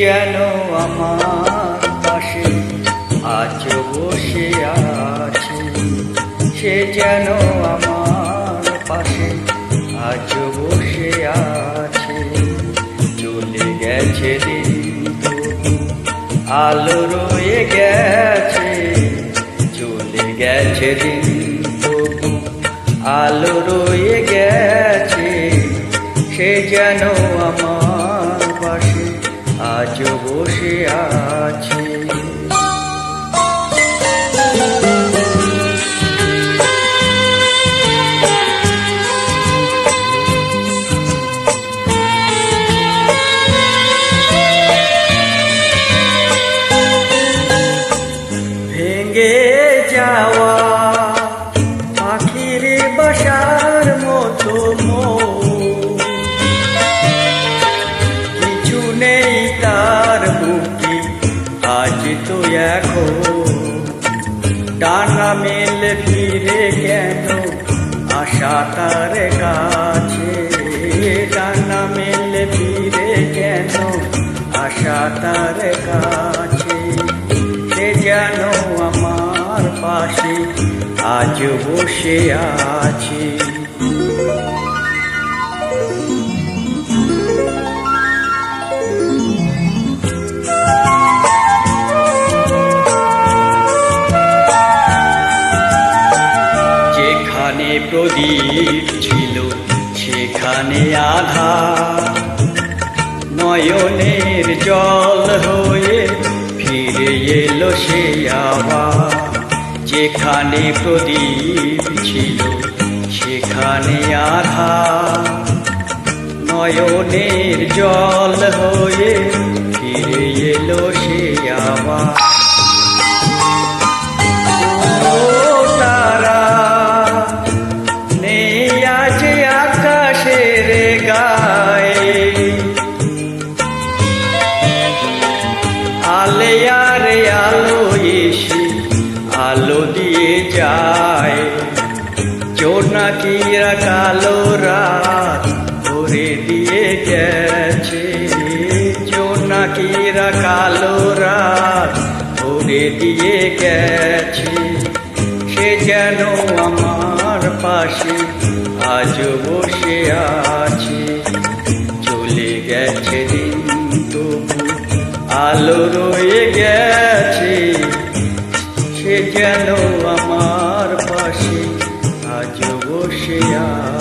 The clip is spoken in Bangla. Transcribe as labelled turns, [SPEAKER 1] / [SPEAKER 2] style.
[SPEAKER 1] যেন আমার পাশে আজ বসে আছে, সে যেন আমার পাশে আজ বসে আছে। চলে গেছে দিন তবু আলো রয়ে গেছে, চলে গেছে দিন তবু আলো রয়ে গেছে। সে যেন আমার পাশে আজ বসে আছে। ভেঙে যাওয়া পাখির বাসার মতো কিছু নেই তার বুকে আজ তো এখন। ডানা মেলে ফিরে কেন আশা তার কাছে, ডানা মেলে ফিরে কেন আশা তার কাছে। সে যেন আমার পাশে আজ বসে আছে। যেখানে প্রদীপ ছিল সেখানে আধার, নয়নের জল হয়ে ফিরে এলো সে আবার। যেখানে প্রদীপ ছিল সেখানে আধার, নয়নের জল হয়ে ফিরে এলো সে আবার। তারা নেই আজ আকাশের গায়ে, আলে আরে আলো এসে আলো দিয়ে যায়। জোনাকিরা কালো রাত ভরে দিয়ে গেছে, জোনাকিরা কালো রাত ভরে দিয়ে গেছে। সে যেন আমার পাশে আজ বসে আছে, চলে গেছে দিন তবু আলো রয়ে গেছে। সে যেন আমার পাশে আজ বসে আছে।